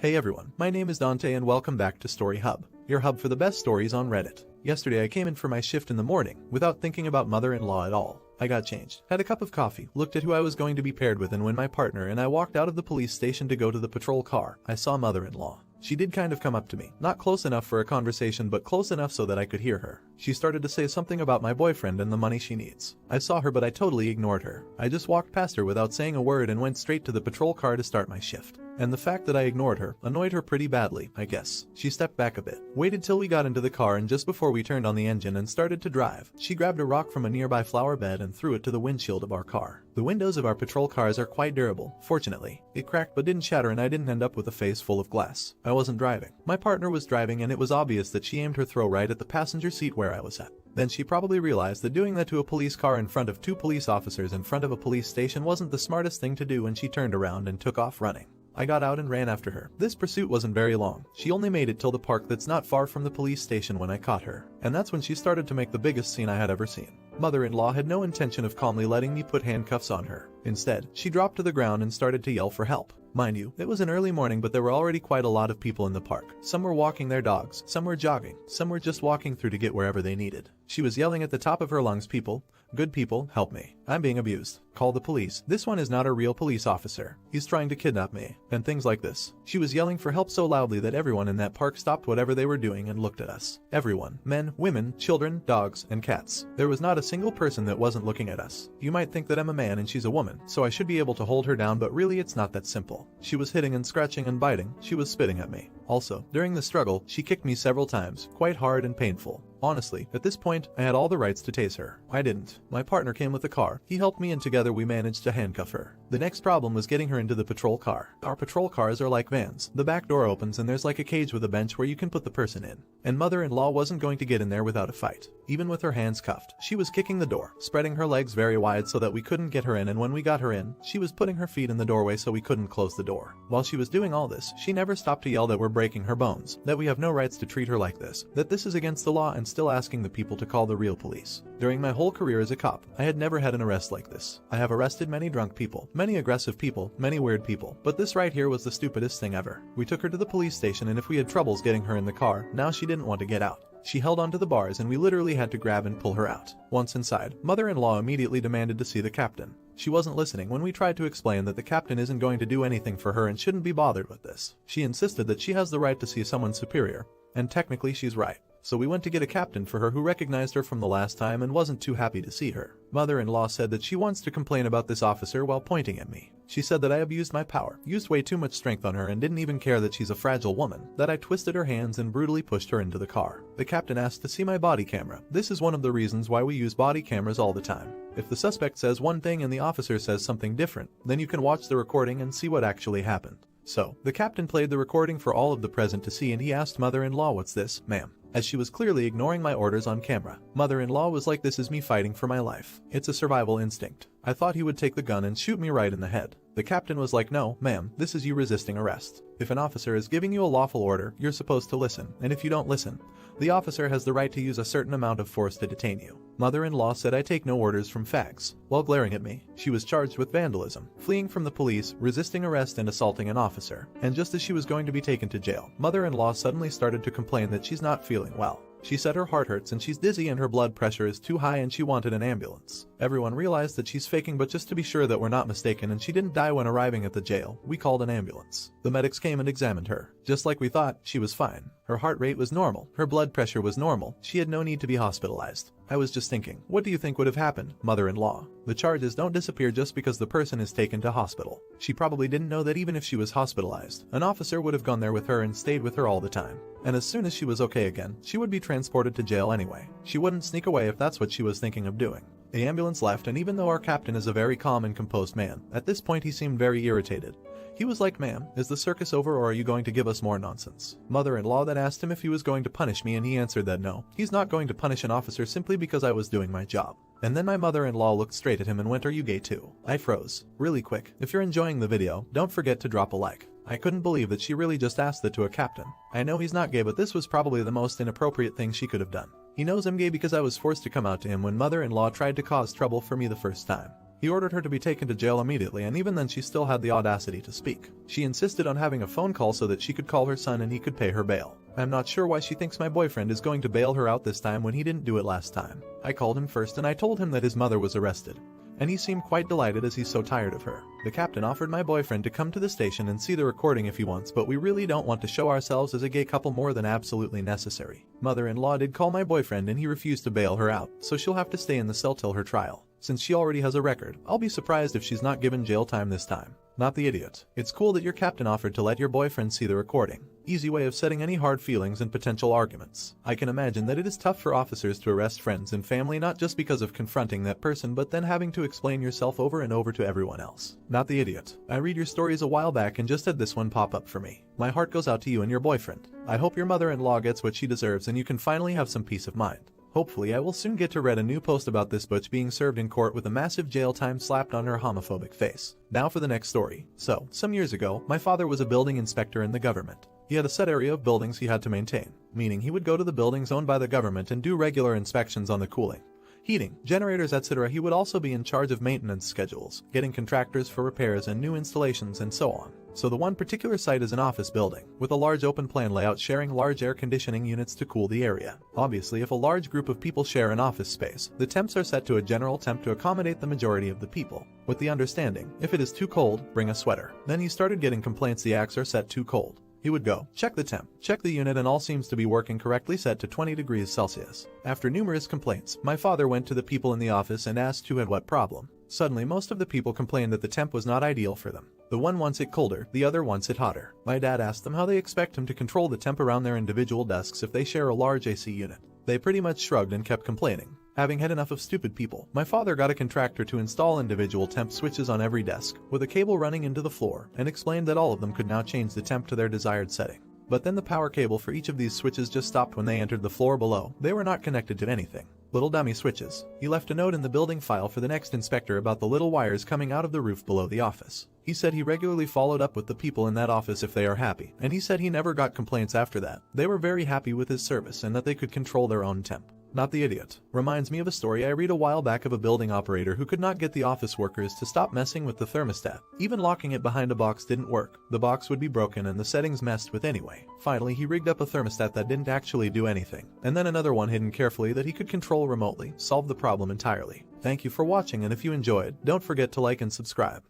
Hey everyone, my name is Dante and welcome back to Story Hub, your hub for the best stories on Reddit. Yesterday I came in for my shift in the morning, without thinking about mother-in-law at all. I got changed, had a cup of coffee, looked at who I was going to be paired with and when my partner and I walked out of the police station to go to the patrol car, I saw mother-in-law. She did kind of come up to me, not close enough for a conversation but close enough so that I could hear her. She started to say something about my boyfriend and the money she needs. I saw her but I totally ignored her. I just walked past her without saying a word and went straight to the patrol car to start my shift. And the fact that I ignored her annoyed her pretty badly, I guess. She stepped back a bit, waited till we got into the car and just before we turned on the engine and started to drive, she grabbed a rock from a nearby flower bed and threw it to the windshield of our car. The windows of our patrol cars are quite durable, fortunately. It cracked but didn't shatter and I didn't end up with a face full of glass. I wasn't driving. My partner was driving and it was obvious that she aimed her throw right at the passenger seat where I was at. Then she probably realized that doing that to a police car in front of two police officers in front of a police station wasn't the smartest thing to do and she turned around and took off running. I got out and ran after her. This pursuit wasn't very long. She only made it till the park that's not far from the police station when I caught her. And that's when she started to make the biggest scene I had ever seen. Mother-in-law had no intention of calmly letting me put handcuffs on her. Instead, she dropped to the ground and started to yell for help. Mind you, it was an early morning but there were already quite a lot of people in the park. Some were walking their dogs, some were jogging, some were just walking through to get wherever they needed. She was yelling at the top of her lungs, "People, good people, help me. I'm being abused. Call the police. This one is not a real police officer. He's trying to kidnap me," and things like this. She was yelling for help so loudly that everyone in that park stopped whatever they were doing and looked at us. Everyone. Men, women, children, dogs, and cats. There was not a single person that wasn't looking at us. You might think that I'm a man and she's a woman, so I should be able to hold her down but really it's not that simple. She was hitting and scratching and biting. She was spitting at me. Also, during the struggle, she kicked me several times, quite hard and painful. Honestly, at this point, I had all the rights to tase her. I didn't. My partner came with the car. He helped me and together we managed to handcuff her. The next problem was getting her into the patrol car. Our patrol cars are like vans. The back door opens and there's like a cage with a bench where you can put the person in. And mother-in-law wasn't going to get in there without a fight. Even with her hands cuffed, she was kicking the door, spreading her legs very wide so that we couldn't get her in, and when we got her in, she was putting her feet in the doorway so we couldn't close the door. While she was doing all this, she never stopped to yell that we're breaking her bones, that we have no rights to treat her like this, that this is against the law, and still asking the people to call the real police. During my whole career as a cop, I had never had an arrest like this. I have arrested many drunk people, many aggressive people, many weird people, but this right here was the stupidest thing ever. We took her to the police station and if we had troubles getting her in the car, now she didn't want to get out. She held onto the bars and we literally had to grab and pull her out. Once inside, mother-in-law immediately demanded to see the captain. She wasn't listening when we tried to explain that the captain isn't going to do anything for her and shouldn't be bothered with this. She insisted that she has the right to see someone superior, and technically she's right. So we went to get a captain for her who recognized her from the last time and wasn't too happy to see her. Mother-in-law said that she wants to complain about this officer while pointing at me. She said that I abused my power, used way too much strength on her and didn't even care that she's a fragile woman, that I twisted her hands and brutally pushed her into the car. The captain asked to see my body camera. This is one of the reasons why we use body cameras all the time. If the suspect says one thing and the officer says something different, then you can watch the recording and see what actually happened. So, the captain played the recording for all of the present to see and he asked mother-in-law, "What's this, ma'am?" As she was clearly ignoring my orders on camera. Mother-in-law was like, "This is me fighting for my life. It's a survival instinct." I thought he would take the gun and shoot me right in the head. The captain was like, "No, ma'am, this is you resisting arrest. If an officer is giving you a lawful order, you're supposed to listen, and if you don't listen, the officer has the right to use a certain amount of force to detain you." Mother-in-law said I take no orders from fags. While glaring at me, she was charged with vandalism, fleeing from the police, resisting arrest and assaulting an officer. And just as she was going to be taken to jail, mother-in-law suddenly started to complain that she's not feeling well. She said her heart hurts and she's dizzy and her blood pressure is too high and she wanted an ambulance. Everyone realized that she's faking, but just to be sure that we're not mistaken and she didn't die when arriving at the jail, we called an ambulance. The medics came and examined her. Just like we thought, she was fine. Her heart rate was normal, her blood pressure was normal, she had no need to be hospitalized. I was just thinking, what do you think would have happened, mother-in-law? The charges don't disappear just because the person is taken to hospital. She probably didn't know that even if she was hospitalized, an officer would have gone there with her and stayed with her all the time. And as soon as she was okay again, she would be transported to jail anyway. She wouldn't sneak away if that's what she was thinking of doing. The ambulance left, and even though our captain is a very calm and composed man, at this point he seemed very irritated. He was like, "Ma'am, is the circus over or are you going to give us more nonsense?" Mother-in-law then asked him if he was going to punish me and he answered that no, he's not going to punish an officer simply because I was doing my job. And then my mother-in-law looked straight at him and went, "Are you gay too?" I froze. Really quick, if you're enjoying the video, don't forget to drop a like. I couldn't believe that she really just asked that to a captain. I know he's not gay, but this was probably the most inappropriate thing she could have done. He knows I'm gay because I was forced to come out to him when mother-in-law tried to cause trouble for me the first time. He ordered her to be taken to jail immediately, and even then she still had the audacity to speak. She insisted on having a phone call so that she could call her son and he could pay her bail. I'm not sure why she thinks my boyfriend is going to bail her out this time when he didn't do it last time. I called him first and I told him that his mother was arrested, and he seemed quite delighted as he's so tired of her. The captain offered my boyfriend to come to the station and see the recording if he wants, but we really don't want to show ourselves as a gay couple more than absolutely necessary. Mother-in-law did call my boyfriend and he refused to bail her out, so she'll have to stay in the cell till her trial. Since she already has a record, I'll be surprised if she's not given jail time this time. Not the idiot. It's cool that your captain offered to let your boyfriend see the recording. Easy way of setting any hard feelings and potential arguments. I can imagine that it is tough for officers to arrest friends and family not just because of confronting that person but then having to explain yourself over and over to everyone else. Not the idiot. I read your stories a while back and just had this one pop up for me. My heart goes out to you and your boyfriend. I hope your mother-in-law gets what she deserves and you can finally have some peace of mind. Hopefully I will soon get to read a new post about this butch being served in court with a massive jail time slapped on her homophobic face. Now for the next story. So, some years ago, my father was a building inspector in the government. He had a set area of buildings he had to maintain, meaning he would go to the buildings owned by the government and do regular inspections on the cooling, heating, generators, etc. He would also be in charge of maintenance schedules, getting contractors for repairs and new installations and so on. So the one particular site is an office building, with a large open plan layout sharing large air conditioning units to cool the area. Obviously, if a large group of people share an office space, the temps are set to a general temp to accommodate the majority of the people, with the understanding, if it is too cold, bring a sweater. Then he started getting complaints the acts are set too cold. He would go, check the temp, check the unit, and all seems to be working correctly, set to 20 degrees Celsius. After numerous complaints, my father went to the people in the office and asked who had what problem. Suddenly, most of the people complained that the temp was not ideal for them. The one wants it colder, the other wants it hotter. My dad asked them how they expect him to control the temp around their individual desks if they share a large AC unit. They pretty much shrugged and kept complaining. Having had enough of stupid people, my father got a contractor to install individual temp switches on every desk, with a cable running into the floor, and explained that all of them could now change the temp to their desired setting. But then the power cable for each of these switches just stopped when they entered the floor below. They were not connected to anything. Little dummy switches. He left a note in the building file for the next inspector about the little wires coming out of the roof below the office. He said he regularly followed up with the people in that office if they are happy, and he said he never got complaints after that. They were very happy with his service and that they could control their own temp. Not the idiot. Reminds me of a story I read a while back of a building operator who could not get the office workers to stop messing with the thermostat. Even locking it behind a box didn't work. The box would be broken and the settings messed with anyway. Finally, he rigged up a thermostat that didn't actually do anything, and then another one hidden carefully that he could control remotely, solved the problem entirely. Thank you for watching, and if you enjoyed, don't forget to like and subscribe.